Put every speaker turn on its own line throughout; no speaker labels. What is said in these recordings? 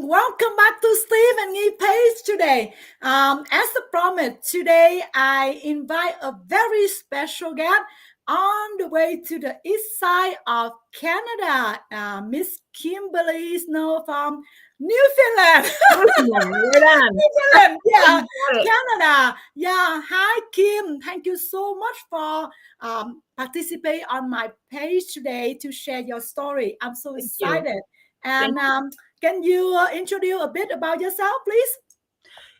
Welcome back to Steve and Nghi page today. As a promise, today I invite a very special guest on the way to the east side of Canada, Miss Kimberly Snow from Newfoundland.
We're done.
Newfoundland, yeah, Canada. Yeah, hi Kim. Thank you so much for participating on my page today to share your story. I'm so
Thank you.
excited. And can you introduce a bit about yourself, please?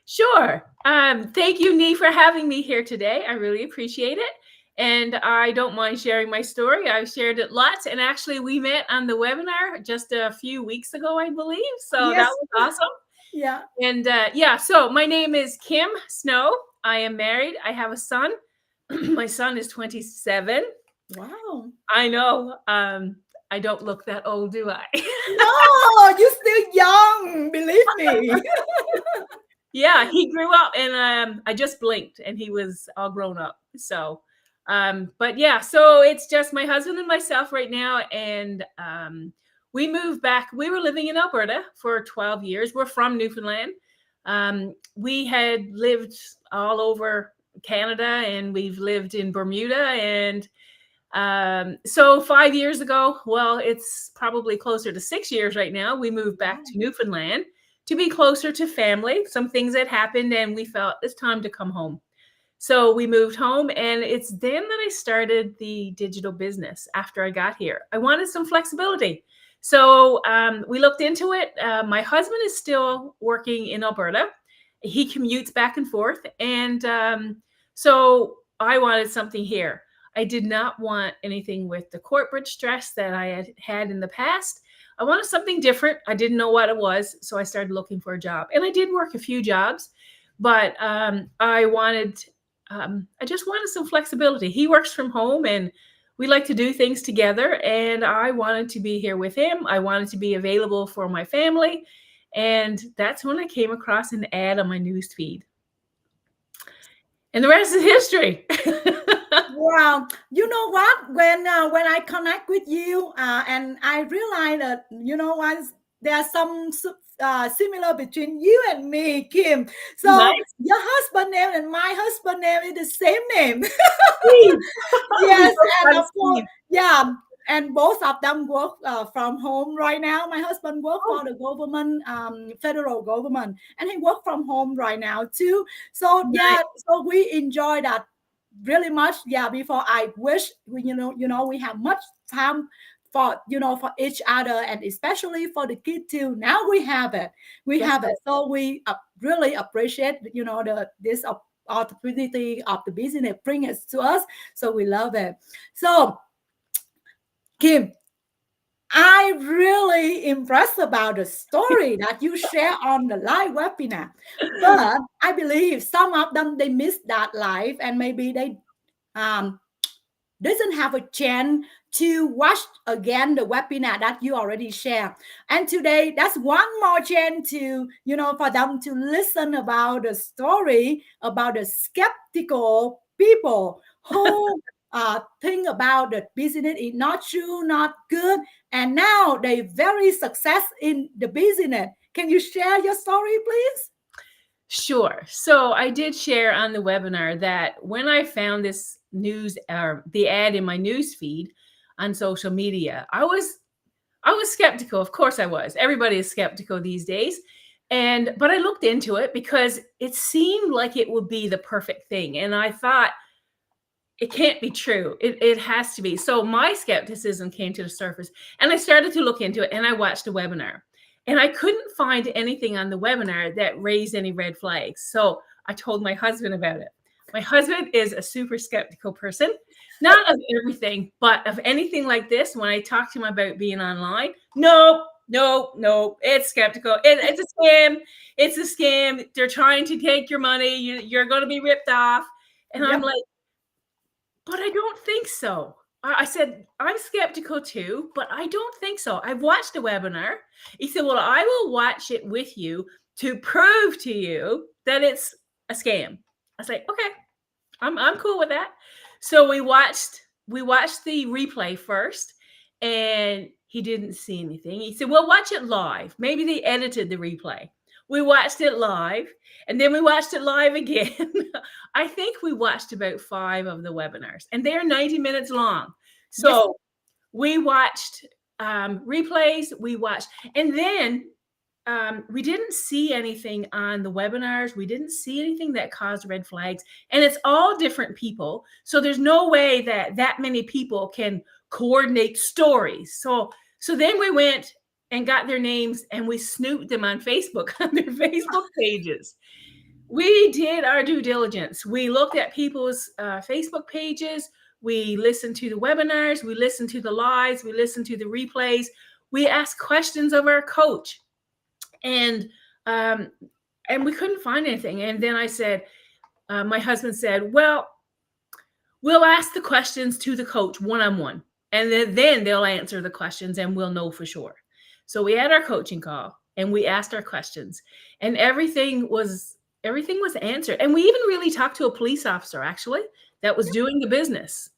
Sure. Thank you, Nghi, for having me here today. I really appreciate it. And I don't mind sharing my story. I've shared it lots. And actually, we met on the webinar just a few weeks ago, I believe. So
Yes.
that was awesome.
Yeah.
And so my name is Kim Snow. I am married. I have a son. My son is 27.
Wow.
I know. I don't look that old, do I?
No, you're still young, believe me.
Yeah, he grew up and I just blinked and he was all grown up. So, but yeah, so it's just my husband and myself right now. And we moved back. We were living in Alberta for 12 years. We're from Newfoundland. We had lived all over Canada and we've lived in Bermuda. And so 5 years ago, well, it's probably closer to 6 years right now, we moved back to Newfoundland to be closer to family. Some things had happened and we felt it's time to come home. So we moved home, and it's then that I started the digital business after I got here. I wanted some flexibility. So we looked into it. My husband is still working in Alberta. He commutes back and forth. And so I wanted something here. I did not want anything with the corporate stress that I had had in the past. I wanted something different. I didn't know what it was. So I started looking for a job, and I did work a few jobs, but I just wanted some flexibility. He works from home and we like to do things together, and I wanted to be here with him. I wanted to be available for my family. And that's when I came across an ad on my news feed. And the rest is history.
Wow. You know what? When I connect with you and I realize that, once there's some similar between you and me, Kim. So
Nice.
Your husband name and my husband name is the same name. Yes, and of course, yeah. And both of them work from home right now. My husband works for the government, federal government, and he works from home right now too. So yeah, so we enjoy that really much. Yeah, before I wish we, we have much time for for each other, and especially for the kid too. Now we have it. So we really appreciate this opportunity of the business bring it to us. So we love it. So Kim, I really impressed about the story that you share on the live webinar. But I believe some of them, they missed that live, and maybe they doesn't have a chance to watch again the webinar that you already shared. And today, that's one more chance to, for them to listen about the story about the skeptical people who think about the business is not true, not good, and now they very success in the business. Can you share your story, please?
Sure. So I did share on the webinar that when I found this news or the ad in my news feed on social media, I was skeptical. Of course I was. Everybody is skeptical these days. But I looked into it because it seemed like it would be the perfect thing. And I thought, it can't be true. It has to be. So my skepticism came to the surface, and I started to look into it, and I watched the webinar, and I couldn't find anything on the webinar that raised any red flags. So I told my husband about it. My husband is a super skeptical person, not of everything, but of anything like this. When I talk to him about being online, no, it's skeptical. It's a scam. It's a scam. They're trying to take your money. You're going to be ripped off. And I'm like, but I don't think so. I said, I'm skeptical too, but I don't think so. I've watched the webinar. He said, well, I will watch it with you to prove to you that it's a scam. I was like, okay, I'm cool with that. So we watched the replay first, and he didn't see anything. He said, well, watch it live. Maybe they edited the replay. We watched it live, and then we watched it live again. I think we watched about 5 of the webinars, and they're 90 minutes long. So we watched replays, we watched, and then we didn't see anything on the webinars. We didn't see anything that caused red flags, and it's all different people. So there's no way that many people can coordinate stories. So then we went and got their names, and we snooped them on Facebook, on their Facebook pages. We did our due diligence. We looked at people's Facebook pages. We listened to the webinars. We listened to the lives. We listened to the replays. We asked questions of our coach, and we couldn't find anything. And then I said, my husband said, well, we'll ask the questions to the coach one-on-one, and then they'll answer the questions, and we'll know for sure. So we had our coaching call, and we asked our questions, and everything was answered. And we even really talked to a police officer, actually, that was doing the business.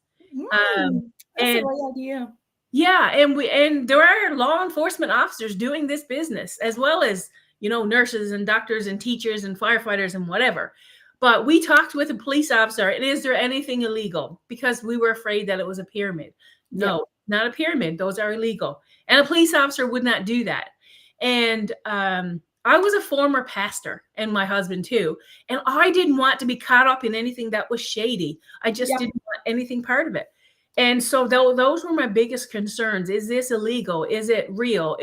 That's a great idea.
Yeah, and there are law enforcement officers doing this business, as well as, nurses and doctors and teachers and firefighters and whatever. But we talked with a police officer, and is there anything illegal? Because we were afraid that it was a pyramid. No, not a pyramid. Those are illegal. And a police officer would not do that. And I was a former pastor, and my husband too. And I didn't want to be caught up in anything that was shady. I just didn't want anything part of it. And so those were my biggest concerns. Is this illegal? Is it real?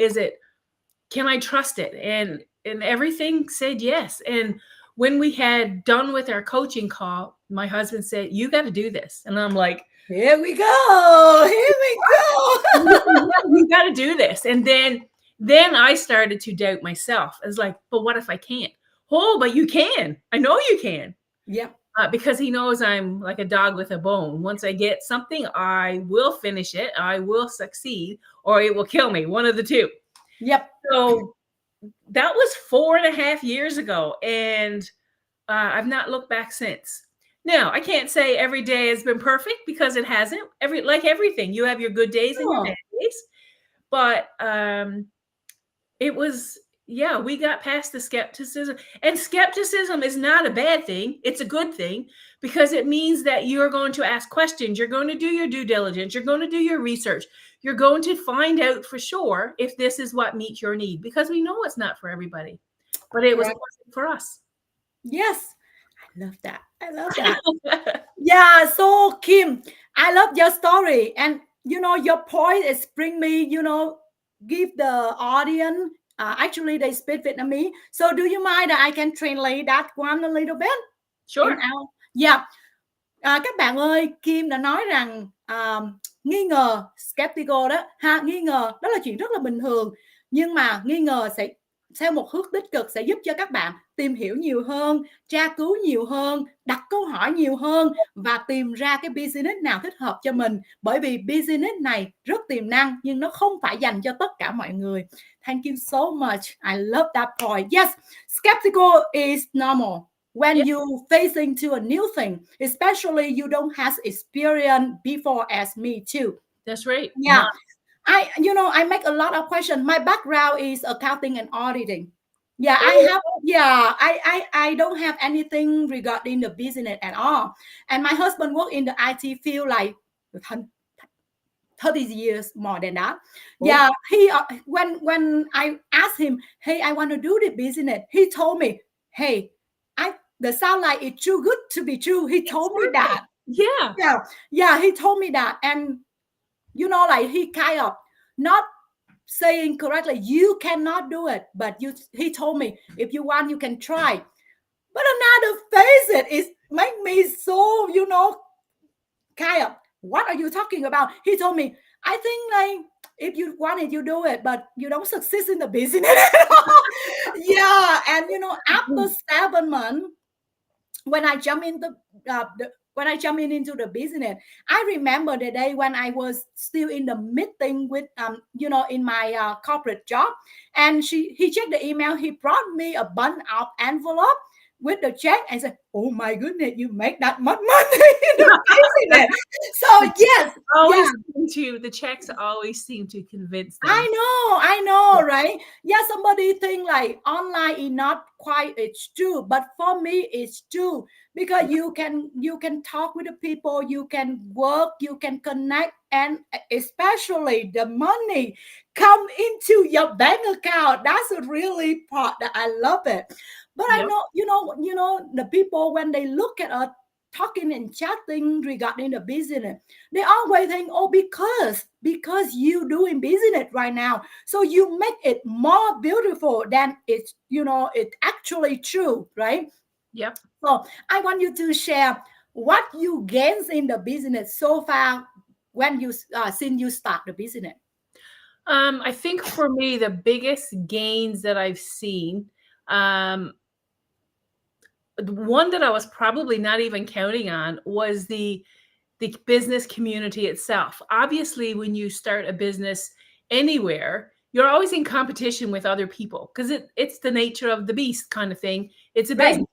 Can I trust it? And everything said yes. And when we had done with our coaching call, my husband said, you got to do this. And I'm like,
here we go.
We got to do this. And then I started to doubt myself. I was like, but what if I can't? Oh, but you can. I know you can.
Yeah.
Because he knows I'm like a dog with a bone. Once I get something, I will finish it. I will succeed, or it will kill me. One of the two.
Yep.
So that was 4.5 years ago. And I've not looked back since. Now, I can't say every day has been perfect, because it hasn't. Like everything, you have your good days and your bad days. But it was, we got past the skepticism. And skepticism is not a bad thing. It's a good thing, because it means that you're going to ask questions. You're going to do your due diligence. You're going to do your research. You're going to find out for sure if this is what meets your need, because we know it's not for everybody. But it was for us.
Yes. I love that. Yeah. So Kim, I love your story. And, your point is bring me, give the audience, actually they speak Vietnamese. So do you mind that I can translate that one a little bit?
Sure.
Yeah. Các bạn ơi, Kim đã nói rằng nghi ngờ, skeptical đó, nghi ngờ đó là chuyện rất là bình thường. Nhưng mà nghi ngờ sẽ theo một hướng tích cực sẽ giúp cho các bạn tìm hiểu nhiều hơn, tra cứu nhiều hơn, đặt câu hỏi nhiều hơn và tìm ra cái business nào thích hợp cho mình. Bởi vì business này rất tiềm năng, nhưng nó không phải dành cho tất cả mọi người. Thank you so much. I love that point. Yes, skeptical is normal when you facing to a new thing, especially you don't have experience before as me too.
That's right.
Yeah. I make a lot of questions. My background is accounting and auditing. Yeah, I don't have anything regarding the business at all. And my husband worked in the IT field like 30 years more than that. Oh. Yeah, he when I asked him, hey, I want to do the business, he told me, hey, the sound like it's too good to be true. He told me that. Yeah, he told me that. And like he kind of not saying correctly, you cannot do it, but he told me, if you want, you can try. But another face it make me so, kind of, what are you talking about? He told me, I think like if you want it, you do it, but you don't succeed in the business at all. Yeah, and after 7 months, when I jump into the business, I remember the day when I was still in the meeting with, in my corporate job, and he checked the email. He brought me a bunch of envelope with the check and say, "Oh my goodness, you make that much money in the business." So yes,
always the checks always seem to convince them.
I know, right? Yeah, somebody think like online is not quite it's true, but for me it's true because you can talk with the people, you can work, you can connect, and especially the money come into your bank account. That's a really part that I love it. But I
Yep.
know, the people when they look at us talking and chatting regarding the business, they always think, oh, because you doing business right now, so you make it more beautiful than it's actually true, right?
Yep.
So I want you to share what you gains in the business so far when you since you start the business.
I think for me, the biggest gains that I've seen, the one that I was probably not even counting on was the business community itself. Obviously, when you start a business anywhere, you're always in competition with other people because it's the nature of the beast kind of thing. It's a business.
Right.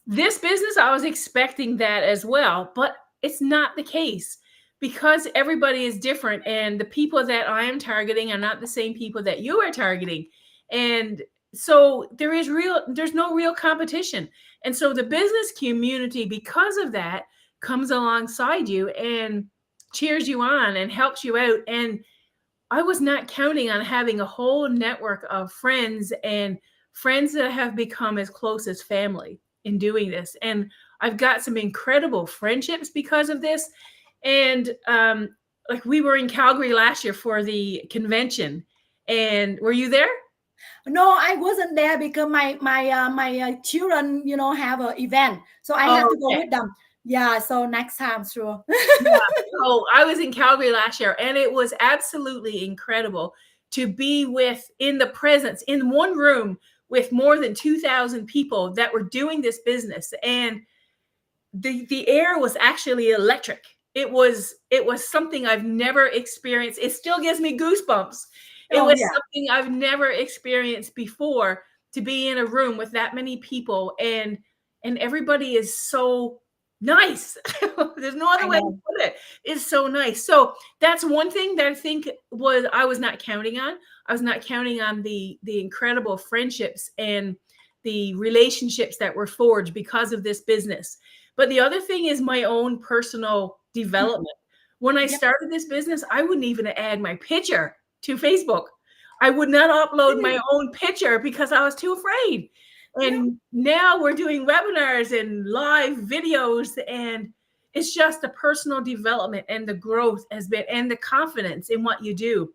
This business, I was expecting that as well, but it's not the case because everybody is different and the people that I am targeting are not the same people that you are targeting. And so there's no real competition. And so the business community, because of that, comes alongside you and cheers you on and helps you out. And I was not counting on having a whole network of friends and friends that have become as close as family in doing this. And I've got some incredible friendships because of this. And like we were in Calgary last year for the convention. And were you there?
No, I wasn't there because my children, have an event, so I have to go
Okay.
with them. Yeah, so next time, sure.
Yeah. So I was in Calgary last year, and it was absolutely incredible to be in the presence in one room with more than 2,000 people that were doing this business. And the air was actually electric. It was something I've never experienced. It still gives me goosebumps. It
Oh
was
yeah.
something I've never experienced before, to be in a room with that many people, and everybody is so nice. There's no other
I
way to
know.
put it. It's so nice. So that's one thing that I think I was not counting on. I was not counting on the incredible friendships and the relationships that were forged because of this business. But the other thing is my own personal development. When I
Yep.
started this business, I wouldn't even add my picture to Facebook. I would not upload my own picture because I was too afraid.
Yeah.
And now we're doing webinars and live videos, and it's just the personal development and the growth has been, and the confidence in what you do.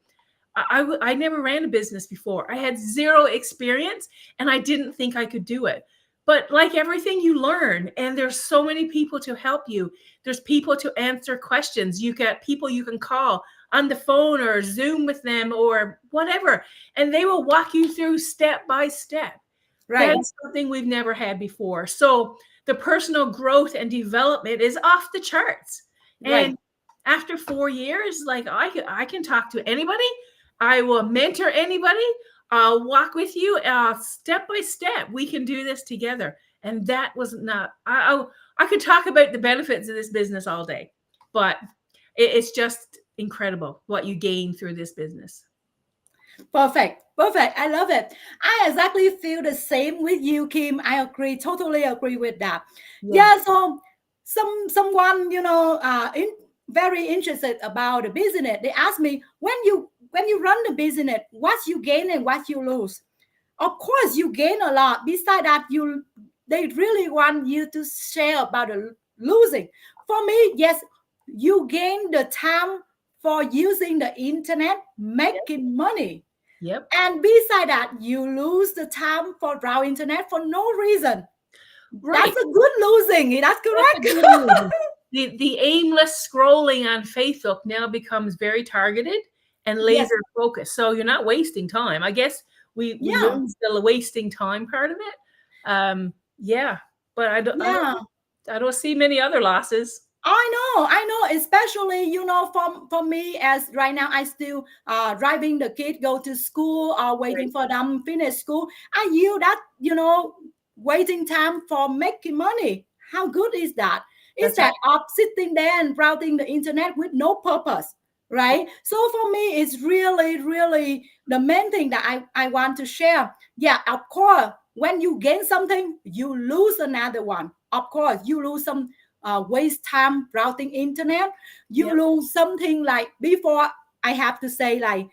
I never ran a business before. I had zero experience and I didn't think I could do it. But like everything, you learn, and there's so many people to help you. There's people to answer questions. You got people you can call on the phone or Zoom with them or whatever, and they will walk you through step by step.
Right.
That's something we've never had before. So the personal growth and development is off the charts.
Right.
And after 4 years, like I can talk to anybody. I will mentor anybody. I'll walk with you step by step. We can do this together. And that was not, I could talk about the benefits of this business all day, but it's just incredible what you gain through this business.
Perfect. I love it. I exactly feel the same with you, Kim. I agree, totally agree with that. Yeah. So someone, very interested about the business. They ask me, when you run the business, what you gain and what you lose. Of course, you gain a lot. Besides that, they really want you to share about the losing. For me, yes, you gain the time for using the internet, making money.
Yep.
And beside that, you lose the time for browse internet for no reason.
Right.
That's a good losing. That's correct.
The aimless scrolling on Facebook now becomes very targeted and laser focused. So you're not wasting time. I guess we lose the wasting time part of it. But I don't see many other losses.
I know, especially, for me, as right now I still driving the kid go to school or waiting for them finish school. I use that, waiting time for making money. How good is that?
That's
Instead of sitting there and browsing the internet with no purpose, right? So for me, it's really, really the main thing that I want to share. Yeah, of course, when you gain something, you lose another one. Of course, you lose some waste time browsing internet. You
Yep.
lose something like before. I have to say, like,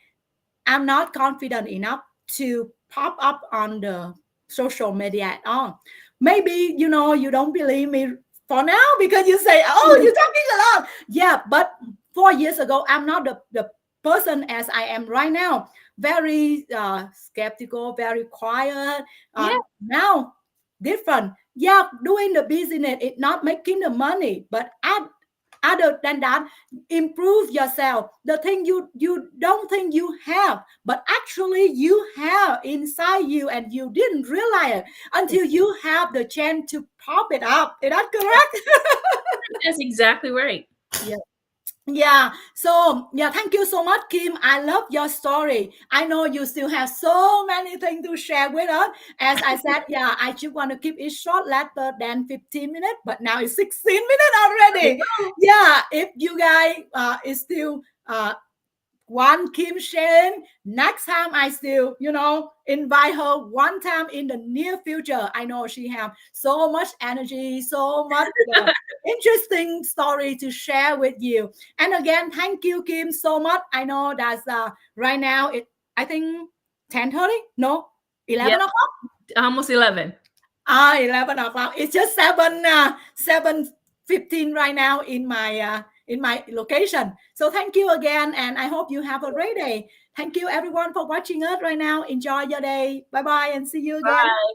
I'm not confident enough to pop up on the social media at all. Maybe, you know, you don't believe me for now because you say, oh, you're talking a lot. Yeah, but 4 years ago, I'm not the person as I am right now. Very skeptical, very quiet.
Yeah.
Now, different. Yeah, doing the business, it's not making the money, but other than that, improve yourself. The thing you don't think you have, but actually you have inside you, and you didn't realize it until you have the chance to pop it up. Is that correct?
That's exactly right.
Yeah. Yeah. So yeah, thank you so much, Kim. I love your story. I know you still have so many things to share with us. As I said, yeah, I just want to keep it short, later than 15 minutes, but now it's 16 minutes already. Yeah, if you guys is still one Kim Shane. Next time I still, you know, invite her one time in the near future. I know she have so much energy, so much interesting story to share with you. And again, thank you, Kim, so much. I know that's right now I think 10:30? No, 11
Yep.
o'clock?
Almost 11.
11 o'clock. It's just 7:15 right now in my location. So thank you again, and I hope you have a great day. Thank you everyone for watching us right now. Enjoy your day. Bye bye, and see you again.
Bye.